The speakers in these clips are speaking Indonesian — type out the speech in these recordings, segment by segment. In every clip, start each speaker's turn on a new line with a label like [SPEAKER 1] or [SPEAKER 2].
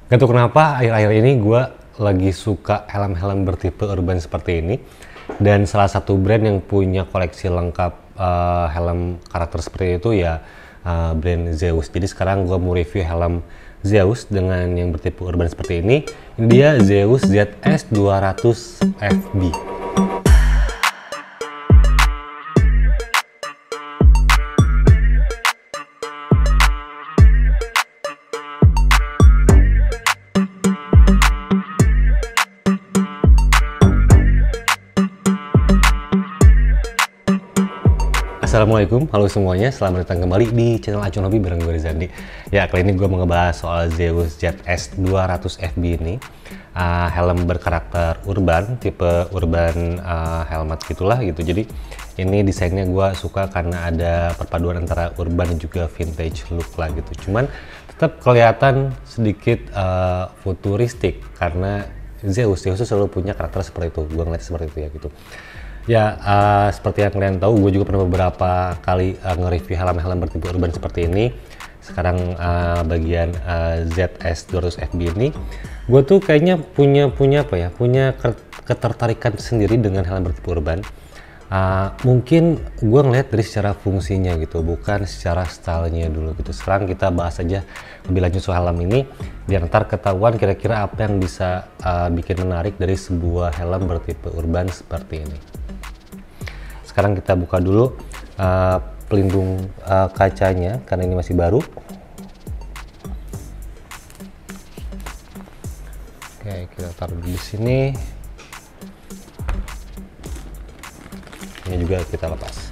[SPEAKER 1] Gak tau kenapa akhir-akhir ini gue lagi suka helm-helm bertipe urban seperti ini. Dan salah satu brand yang punya koleksi lengkap helm karakter seperti itu ya brand Zeus. Jadi sekarang gue mau review helm Zeus dengan yang bertipe urban seperti ini. Ini dia Zeus ZS 200 FB. Assalamualaikum, halo semuanya, selamat datang kembali di channel Acun Hobi bareng gue Rizandi. Ya, kali ini gue mau ngebahas soal Zeus ZS 200 FB ini. Helm berkarakter urban, tipe urban helmet gitulah gitu. Jadi ini desainnya gue suka karena ada perpaduan antara urban dan juga vintage look lah gitu. Cuman tetap kelihatan sedikit futuristik karena Zeus selalu punya karakter seperti itu. Gue ngeliat seperti itu ya gitu. Ya, seperti yang kalian tahu, gue juga pernah beberapa kali nge-review helm-helm bertipe urban seperti ini. Sekarang bagian ZS 200 FB ini, gue tuh kayaknya punya ketertarikan sendiri dengan helm bertipe urban. Mungkin gue ngeliat dari secara fungsinya gitu, bukan secara stylenya dulu gitu. Sekarang kita bahas aja lebih lanjut soal helm ini, biar ntar ketahuan kira-kira apa yang bisa bikin menarik dari sebuah helm bertipe urban seperti ini. Sekarang kita buka dulu pelindung kacanya karena ini masih baru. Oke, kita taruh di sini. Ini juga kita lepas.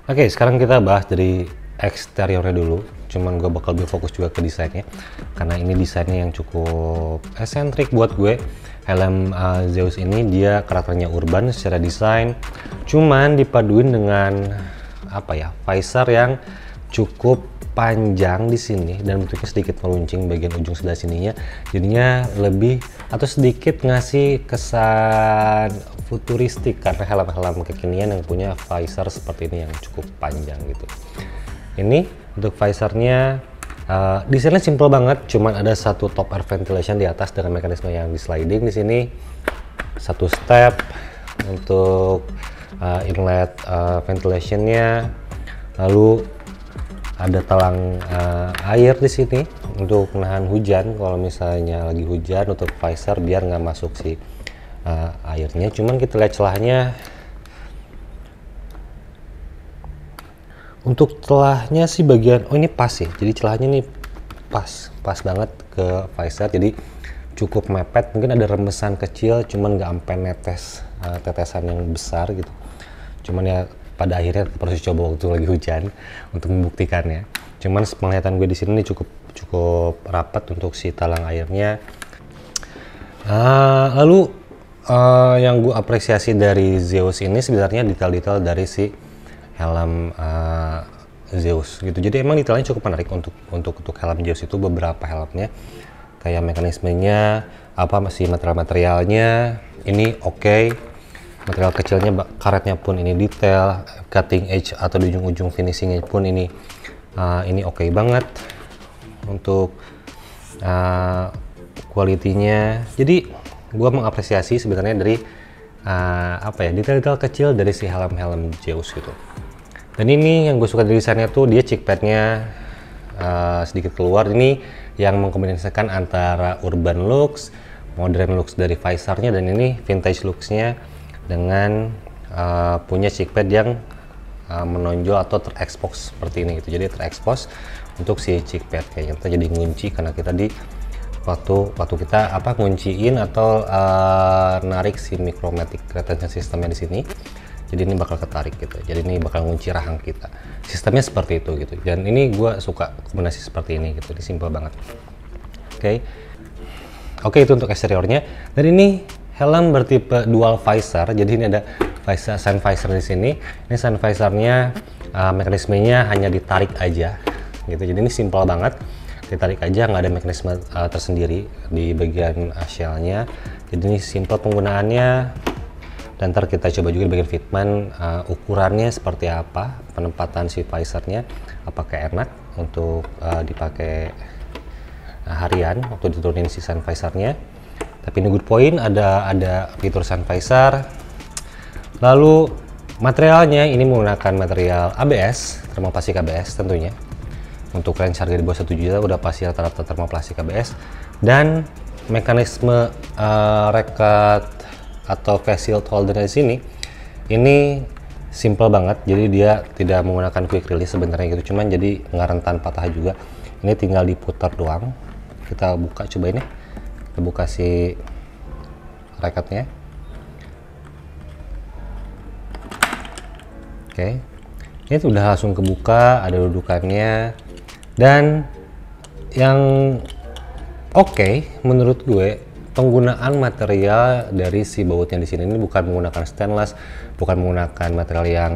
[SPEAKER 1] Oke, sekarang kita bahas dari eksteriornya dulu. Cuman gue bakal lebih fokus juga ke desainnya karena ini desainnya yang cukup esentrik buat gue. Helm Zeus ini dia karakternya urban secara desain, cuman dipaduin dengan visor yang cukup panjang di sini dan bentuknya sedikit meruncing bagian ujung sebelah sininya, jadinya lebih atau sedikit ngasih kesan futuristik karena helm-helm kekinian yang punya visor seperti ini yang cukup panjang gitu. Ini untuk visornya desainnya simple banget, cuman ada satu top air ventilation di atas dengan mekanisme yang di sliding di sini, satu step untuk inlet ventilationnya, lalu ada talang air di sini untuk menahan hujan kalau misalnya lagi hujan, untuk visor biar nggak masuk si airnya. Cuman kita lihat celahnya. Untuk celahnya sih bagian, ini pas sih, jadi celahnya nih pas banget ke visor, jadi cukup mepet. Mungkin ada rembesan kecil, cuman nggak sampai netes tetesan yang besar gitu. Cuman ya pada akhirnya harus coba waktu lagi hujan untuk membuktikannya. Cuman penglihatan gue di sini nih cukup rapat untuk si talang airnya. Lalu yang gue apresiasi dari Zeus ini sebenarnya detail-detail dari si helm Zeus gitu. Jadi emang detailnya cukup menarik untuk helm Zeus itu. Beberapa helmnya kayak mekanismenya, masih materialnya ini oke. Material kecilnya, karetnya pun ini detail, cutting edge atau di ujung-ujung finishingnya pun ini oke banget untuk kualitinya. Jadi gua mengapresiasi sebenarnya dari detail-detail kecil dari si helm-helm Zeus gitu. Dan ini yang gue suka dari desainnya tuh, dia cheek padnya sedikit keluar. Ini yang mengkombinasikan antara urban looks, modern looks dari visornya, dan ini vintage looksnya dengan punya cheek pad yang menonjol atau terekspos seperti ini gitu. Jadi terekspos untuk si cheek pad kayaknya kita jadi ngunci karena kita waktu kita ngunciin atau narik si micromatic retention systemnya di sini. Jadi ini bakal ketarik gitu, jadi ini bakal ngunci rahang kita. Sistemnya seperti itu gitu, dan ini gue suka kombinasi seperti ini gitu, ini simple banget. Oke, itu untuk eksteriornya. Dan ini helm bertipe dual visor, jadi ini ada sun visor di sini. Ini sun visornya mekanismenya hanya ditarik aja gitu, jadi ini simple banget, ditarik aja, nggak ada mekanisme tersendiri di bagian shellnya. Jadi ini simple penggunaannya. Dan ntar kita coba juga di bagian fitment ukurannya seperti apa, penempatan si visornya. apakah enak untuk dipakai harian waktu diturunin si sun visornya. Tapi ini good point, ada fitur sun visor. Lalu materialnya ini menggunakan material ABS, termoplastik ABS tentunya. Untuk range harga di bawah 1 juta udah pasti rata-rata termoplastik ABS. Dan mekanisme rekat atau face shield holder di sini ini simple banget, jadi dia tidak menggunakan quick release sebenarnya gitu, cuman jadi nggak rentan patah juga. Ini tinggal diputar doang. Kita buka, coba ini kita buka si rekatnya. Oke, ini udah langsung kebuka, ada dudukannya. Dan yang oke, menurut gue penggunaan material dari si bautnya di sini ini bukan menggunakan stainless, bukan menggunakan material yang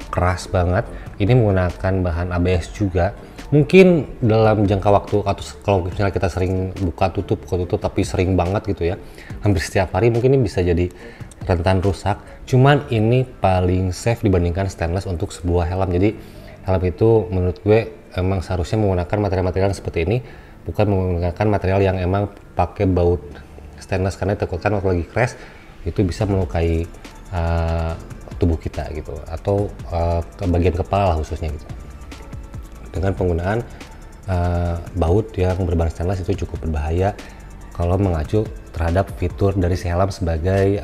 [SPEAKER 1] keras banget. Ini menggunakan bahan ABS juga. Mungkin dalam jangka waktu, atau kalau misalnya kita sering buka tutup tapi sering banget gitu ya, hampir setiap hari, mungkin ini bisa jadi rentan rusak. Cuman ini paling safe dibandingkan stainless untuk sebuah helm. Jadi helm itu menurut gue emang seharusnya menggunakan material-material seperti ini, bukan menggunakan material yang emang pakai baut stainless, karena takutkan waktu lagi crash itu bisa melukai tubuh kita gitu, atau ke bagian kepala lah khususnya gitu. Dengan penggunaan baut yang berbahan stainless itu cukup berbahaya kalau mengacu terhadap fitur dari si helm sebagai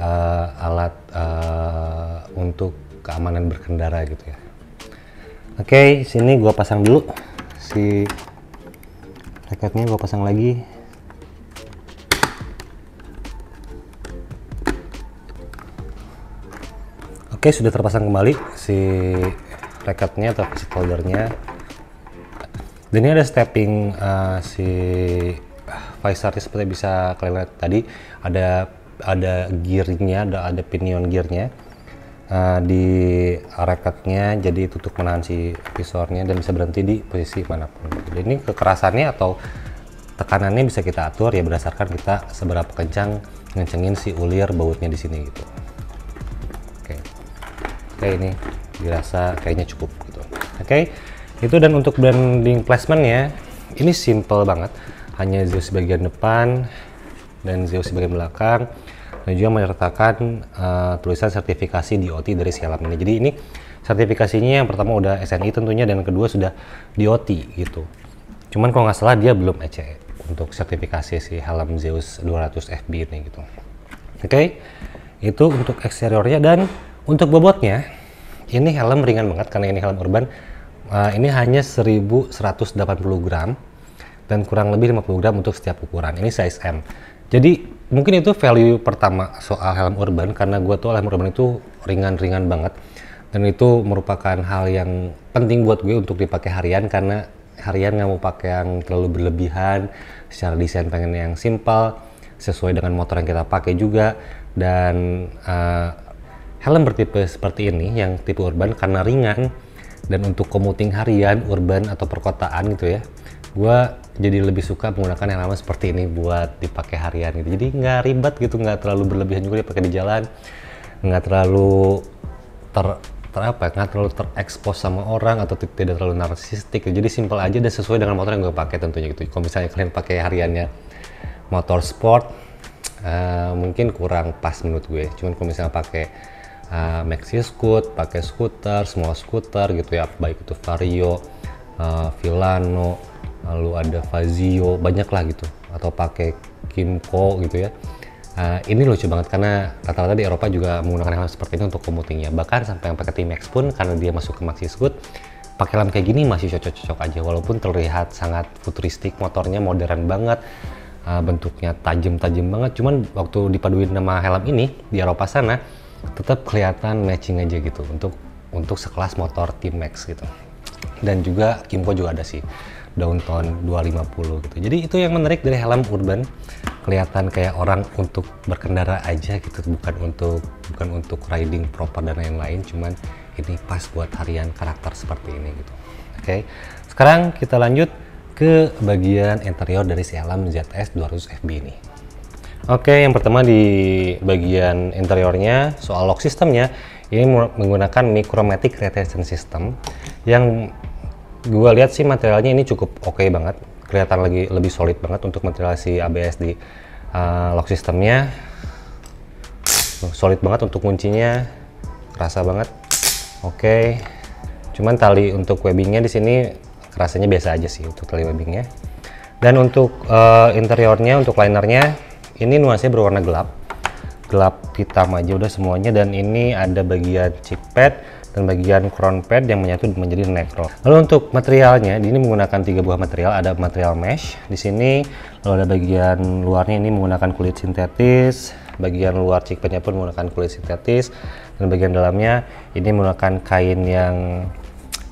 [SPEAKER 1] alat untuk keamanan berkendara gitu ya. Oke, sini gua pasang dulu si rekatnya, gua pasang lagi. Oke, sudah terpasang kembali si rekatnya atau face holdernya. Dan ini ada stepping si visornya, seperti bisa kalian lihat tadi ada gearnya, ada pinion gearnya di rekatnya, jadi itu untuk menahan si visornya dan bisa berhenti di posisi manapun. Jadi ini kekerasannya atau tekanannya bisa kita atur ya berdasarkan kita seberapa kencang ngencengin si ulir bautnya di sini gitu. Oke, ini dirasa kayaknya cukup gitu. Oke. Itu, dan untuk branding placementnya ini simple banget, hanya Zeus bagian depan dan Zeus bagian belakang, dan juga menyertakan tulisan sertifikasi DOT dari si helm ini. Jadi ini sertifikasinya yang pertama udah SNI tentunya, dan kedua sudah DOT gitu. Cuman kalau nggak salah dia belum ECE untuk sertifikasi si helm Zeus 200 FB ini gitu. Oke, itu untuk eksteriornya. Dan untuk bobotnya ini helm ringan banget karena ini helm urban. Ini hanya 1180 gram dan kurang lebih 50 gram untuk setiap ukuran. Ini size M. Jadi mungkin itu value pertama soal helm urban, karena gue tuh helm urban itu ringan-ringan banget, dan itu merupakan hal yang penting buat gue untuk dipakai harian, karena harian nggak mau pakai yang terlalu berlebihan. Secara desain pengen yang simple, sesuai dengan motor yang kita pakai juga. Dan helm bertipe seperti ini yang tipe urban karena ringan, dan untuk commuting harian, urban atau perkotaan gitu ya, gue jadi lebih suka menggunakan helm seperti ini buat dipakai harian gitu. Jadi nggak ribet gitu, nggak terlalu berlebihan juga dipakai di jalan, nggak terlalu nggak terlalu terekspos sama orang, atau tidak terlalu narsistik. Jadi simple aja dan sesuai dengan motor yang gue pakai tentunya gitu. Kalau misalnya kalian pakai hariannya motor sport, mungkin kurang pas menurut gue. Cuman kalau misalnya pakai Maxi Scoot, pakai skuter, semua skuter gitu ya, baik itu Vario, Villano, lalu ada Fazio, banyak lah gitu, atau pakai Kymco gitu ya. Ini lucu banget karena rata-rata di Eropa juga menggunakan helm seperti ini untuk commutingnya. Bahkan sampai yang pakai T-Max pun, karena dia masuk ke Maxi Scoot, pakai helm kayak gini masih cocok-cocok aja, walaupun terlihat sangat futuristik, motornya modern banget, bentuknya tajam-tajam banget. Cuman waktu dipaduin sama helm ini di Eropa sana, tetap kelihatan matching aja gitu untuk sekelas motor T-Max gitu. Dan juga Kymco juga ada sih Downtown 250 gitu. Jadi itu yang menarik dari helm urban, kelihatan kayak orang untuk berkendara aja gitu, bukan untuk riding proper dan lain-lain. Cuman ini pas buat harian karakter seperti ini gitu. Oke, sekarang kita lanjut ke bagian interior dari si helm ZS 200 FB ini. Oke, yang pertama di bagian interiornya, soal lock sistemnya, ini menggunakan Micromatic Retention System yang Gua lihat sih materialnya ini cukup oke banget, kelihatan lagi lebih solid banget untuk material si ABS di lock systemnya. Solid banget untuk kuncinya, kerasa banget. Oke. Cuman tali untuk webbingnya di sini rasanya biasa aja sih untuk tali webbingnya. Dan untuk interiornya, untuk linernya, ini nuansanya berwarna gelap hitam aja udah semuanya. Dan ini ada bagian cheek pad dan bagian crown pad yang menyatu menjadi neck roll. Lalu untuk materialnya, ini menggunakan 3 buah material. Ada material mesh di sini, lalu ada bagian luarnya ini menggunakan kulit sintetis, bagian luar cheek padnya pun menggunakan kulit sintetis, dan bagian dalamnya ini menggunakan kain yang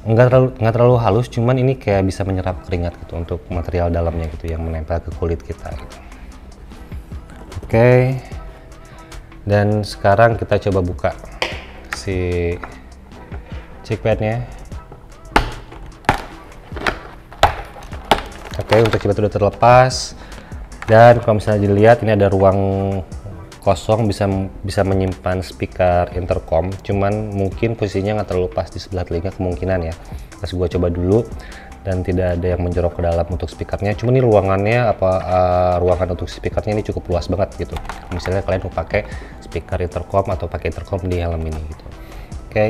[SPEAKER 1] nggak terlalu halus, cuman ini kayak bisa menyerap keringat gitu untuk material dalamnya gitu yang menempel ke kulit kita gitu. Oke. Dan sekarang kita coba buka si cheek padnya. Oke, untuk cheek pad sudah terlepas. Dan kalau misalnya dilihat ini ada ruang kosong, bisa menyimpan speaker intercom, cuman mungkin posisinya nggak terlalu pas di sebelah telinga kemungkinan ya. Pas gua coba dulu dan tidak ada yang menjorok ke dalam untuk speakernya. Cuman ini ruangannya ruangan untuk speakernya ini cukup luas banget gitu. Misalnya kalian mau pakai speaker intercom atau pakai intercom di helm ini gitu. Oke.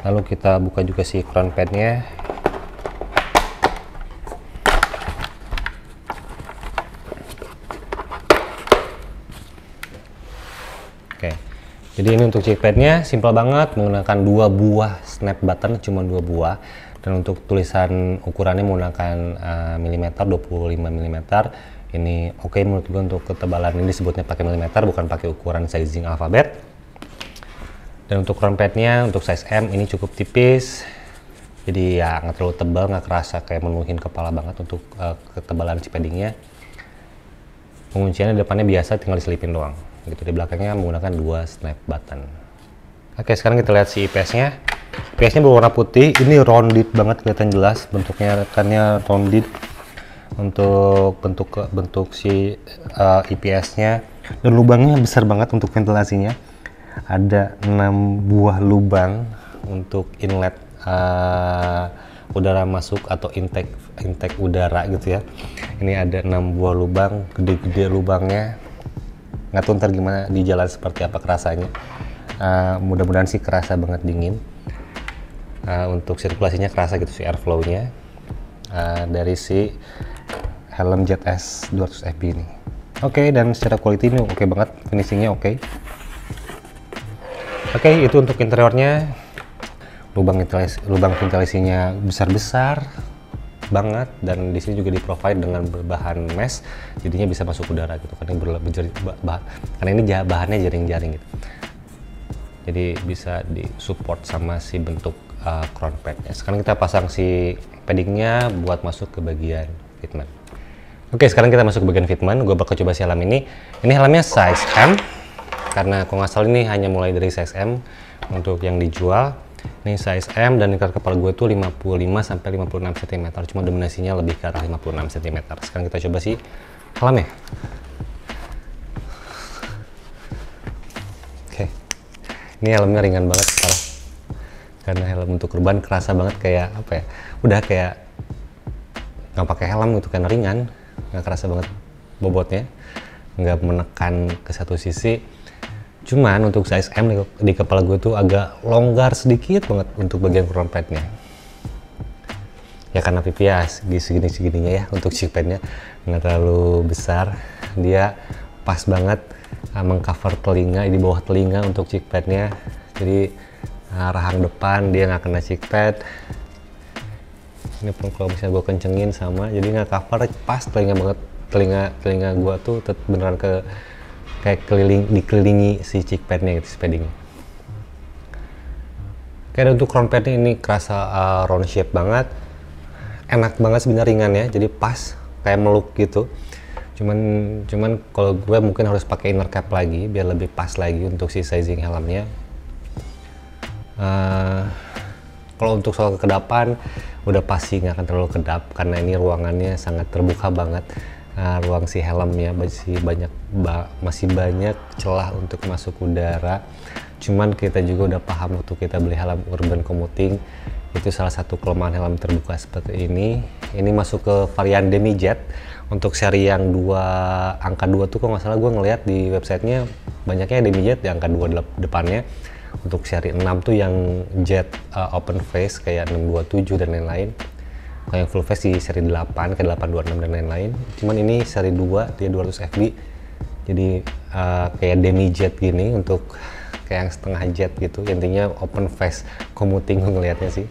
[SPEAKER 1] Lalu kita buka juga si crown padnya. Oke, jadi ini untuk cheek padnya simple banget, menggunakan 2 buah snap button, cuma 2 buah. Dan untuk tulisan ukurannya menggunakan milimeter, 25 mm. Ini oke menurut gue untuk ketebalan ini disebutnya pakai milimeter, bukan pakai ukuran sizing alfabet. Dan untuk crown padnya untuk size M ini cukup tipis, jadi ya nggak terlalu tebal, nggak kerasa kayak menuhin kepala banget untuk ketebalan si paddingnya. Pengunciannya depannya biasa, tinggal diselipin doang gitu. Di belakangnya menggunakan 2 snap button. Oke, sekarang kita lihat si IPS-nya. IPS-nya berwarna putih, ini rounded banget, kelihatan jelas bentuknya, rekannya rounded untuk bentuk si IPS-nya. Dan lubangnya besar banget untuk ventilasinya. Ada 6 buah lubang untuk inlet udara masuk atau intake udara gitu ya. Ini ada 6 buah lubang, gede-gede lubangnya. Nggak tahu ntar gimana di jalan seperti apa kerasanya. Mudah-mudahan sih kerasa banget dingin. Untuk sirkulasinya kerasa gitu sih, airflow-nya dari si helm ZS 200 FB ini. Oke, dan secara quality ini oke banget, finishingnya oke. Oke, itu untuk interiornya. Lubang ventilasinya besar-besar banget, dan di sini juga di-provide dengan berbahan mesh, jadinya bisa masuk udara gitu kan. Karena ini bahannya jaring-jaring gitu. Jadi bisa disupport sama si bentuk crown padnya. Sekarang kita pasang si paddingnya buat masuk ke bagian fitment. Oke, sekarang kita masuk ke bagian fitment. Gue bakal coba si helm ini. Ini helmnya size M, karena kalau nggak salah ini hanya mulai dari size M untuk yang dijual. Ini size M dan lingkar kepala gue tuh 55 sampai 56 cm. Cuma dominasinya lebih ke arah 56 cm. Sekarang kita coba si helmnya. Oke. Ini helmnya ringan banget sekarang. Karena helm untuk urban kerasa banget kayak apa ya? Udah kayak nggak pakai helm gitu, karena ringan. Nggak kerasa banget bobotnya. Nggak menekan ke satu sisi. Cuman untuk size M di kepala gue tuh agak longgar sedikit banget untuk bagian crown padnya. Ya karena pipi ya segini-segininya ya, untuk cheek padnya nggak terlalu besar. Dia pas banget mengcover telinga, di bawah telinga untuk cheek padnya. Jadi rahang depan dia nggak kena cheek pad. Ini pun kalau misalnya gue kencengin sama, jadi nggak cover pas telinga banget. Telinga gue tuh beneran kayak dikelilingi si cheek padnya gitu, si padding. Kayak untuk crown padnya ini kerasa round shape banget, enak banget sebenarnya, ringan ya, jadi pas kayak meluk gitu. Cuman kalau gue mungkin harus pakai inner cap lagi biar lebih pas lagi untuk si sizing helmnya. Kalau untuk soal kekedapan udah pasti nggak akan terlalu kedap karena ini ruangannya sangat terbuka banget. Ruang si helmnya masih banyak celah untuk masuk udara. Cuman kita juga udah paham waktu kita beli helm urban commuting Itu salah satu kelemahan helm terbuka seperti ini. Ini masuk ke varian Demi Jet. Untuk seri yang angka 2 tuh kok nggak salah gue ngeliat di websitenya banyaknya Demi Jet di angka 2 depannya. Untuk seri 6 tuh yang Jet open face kayak 627 dan lain-lain. Kalau yang full face di seri 8 ke 826 dan lain-lain. Cuman ini seri 2 dia 200 FB. Jadi kayak Demi Jet gini untuk kayak yang setengah jet gitu. Intinya open face commuting gue ngeliatnya sih.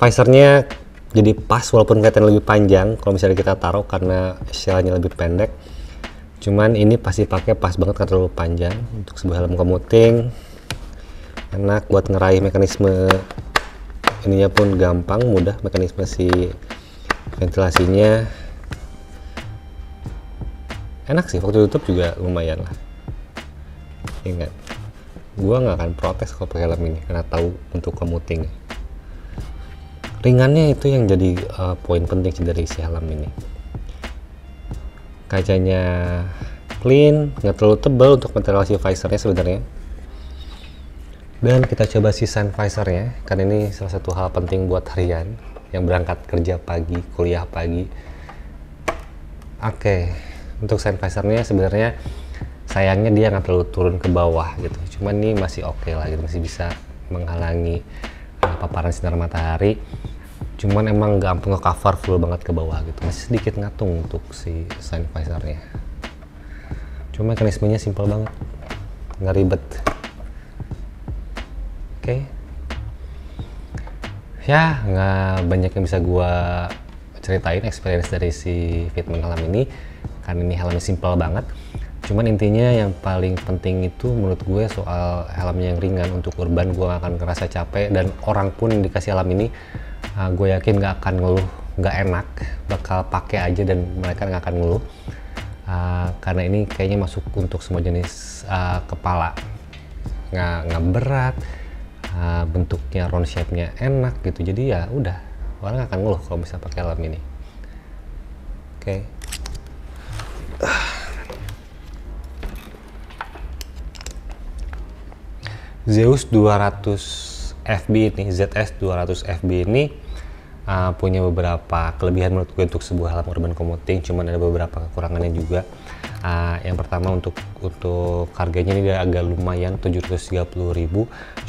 [SPEAKER 1] Visornya jadi pas walaupun kelihatan lebih panjang kalau misalnya kita taruh karena shellnya lebih pendek. Cuman ini pasti pakai pas banget karena terlalu panjang. Untuk sebuah helm commuting enak buat ngeraih mekanisme ininya pun gampang, mudah mekanisme si ventilasinya. Enak sih, waktu tutup juga lumayan lah. Ingat, gua nggak akan protes kalau pakai helm ini karena tahu untuk commuting. Ringannya itu yang jadi poin penting sih dari si helm ini. Kacanya clean, nggak terlalu tebal untuk material si visornya sebenarnya. Dan kita coba si sun visornya, karena ini salah satu hal penting buat harian yang berangkat kerja pagi, kuliah pagi. Oke, untuk sun visornya sebenarnya sayangnya dia nggak terlalu turun ke bawah gitu. Cuman ini masih oke lah gitu, masih bisa menghalangi paparan sinar matahari. Cuman emang gampang nge-cover full banget ke bawah gitu, masih sedikit ngatung untuk si sun visornya. Cuma mekanismenya simple banget, nggak ribet. Oke. Ya, nggak banyak yang bisa gua ceritain experience dari si Fitment helm ini karena ini helmnya simple banget. Cuman intinya yang paling penting itu menurut gue soal helmnya yang ringan. Untuk urban gue gak akan ngerasa capek, dan orang pun yang dikasih helm ini gue yakin gak akan ngeluh, gak enak, bakal pakai aja dan mereka gak akan ngeluh karena ini kayaknya masuk untuk semua jenis kepala, nggak berat, bentuknya round shape-nya enak gitu. Jadi ya udah, orang gak akan ngeluh kalau bisa pakai helm ini. Oke. Zeus 200 FB ini, ZS 200 FB ini punya beberapa kelebihan menurut gue untuk sebuah helm urban commuting, cuman ada beberapa kekurangannya juga. Yang pertama untuk harganya ini dia agak lumayan, 730.000.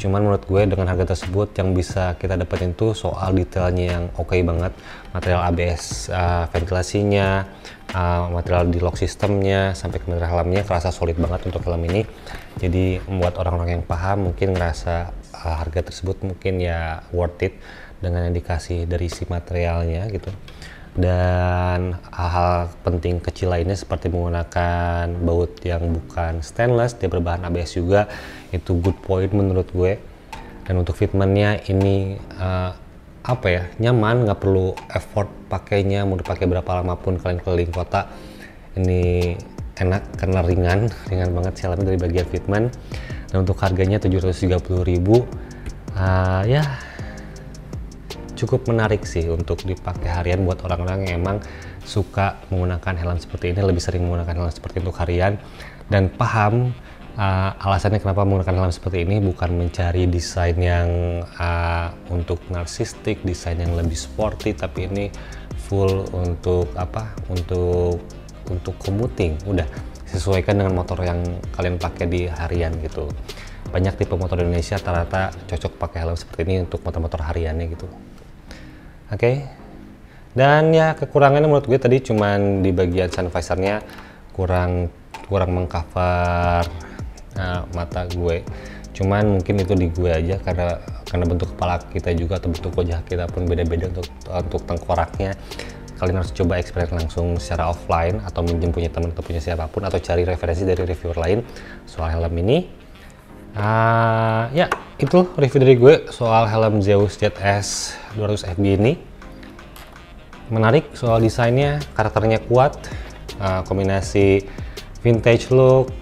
[SPEAKER 1] Cuman menurut gue dengan harga tersebut yang bisa kita dapetin tuh soal detailnya yang oke banget, material ABS ventilasinya, material di lock sistemnya, sampai ke material helmnya kerasa solid banget untuk helm ini. Jadi membuat orang-orang yang paham mungkin ngerasa harga tersebut mungkin ya worth it dengan yang dikasih dari si materialnya gitu. Dan hal-hal penting kecil lainnya seperti menggunakan baut yang bukan stainless, dia berbahan ABS juga, itu good point menurut gue. Dan untuk fitmentnya ini apa ya, nyaman, nggak perlu effort pakainya, mau dipakai berapa lama pun kalian keliling kota. Ini enak karena ringan banget sih helmnya dari bagian fitment. Dan untuk harganya 730.000 ya cukup menarik sih untuk dipakai harian buat orang-orang yang emang suka menggunakan helm seperti ini, lebih sering menggunakan helm seperti untuk harian dan paham alasannya kenapa menggunakan helm seperti ini, bukan mencari desain yang untuk narsistik, desain yang lebih sporty, tapi ini full untuk apa, untuk commuting. Udah sesuaikan dengan motor yang kalian pakai di harian gitu. Banyak tipe motor di Indonesia rata-rata cocok pakai helm seperti ini untuk motor-motor hariannya gitu. Oke. Dan ya kekurangannya menurut gue tadi cuman di bagian sun visornya kurang mengcover mata gue. Cuman mungkin itu di gue aja karena bentuk kepala kita juga atau bentuk wajah kita pun beda-beda untuk tengkoraknya. Kalian harus coba experience langsung secara offline atau minjem punya teman atau punya siapapun, atau cari referensi dari reviewer lain soal helm ini. Ya itu review dari gue soal helm Zeus ZS 200 FB ini. Menarik soal desainnya, karakternya kuat, kombinasi vintage look,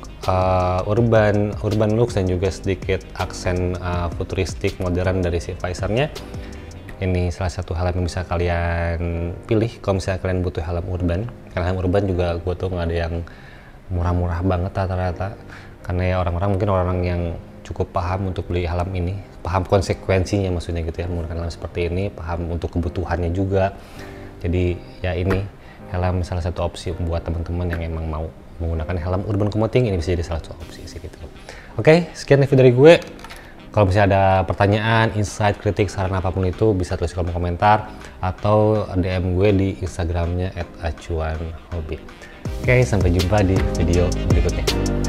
[SPEAKER 1] urban looks, dan juga sedikit aksen futuristik modern dari si visornya. Ini salah satu helm yang bisa kalian pilih kalau misalnya kalian butuh helm urban. Karena helm urban juga gue tuh nggak ada yang murah-murah banget rata-rata, karena ya orang-orang mungkin orang yang cukup paham untuk beli helm ini paham konsekuensinya maksudnya gitu ya, menggunakan helm seperti ini, paham untuk kebutuhannya juga. Jadi ya ini helm salah satu opsi buat teman-teman yang emang mau menggunakan helm urban commuting, ini bisa jadi salah satu opsi sih gitu. Oke, sekian review dari gue. Kalau misalnya ada pertanyaan, insight, kritik, saran apapun itu bisa tulis di kolom komentar atau DM gue di Instagramnya @acuanhobi. Oke, sampai jumpa di video berikutnya.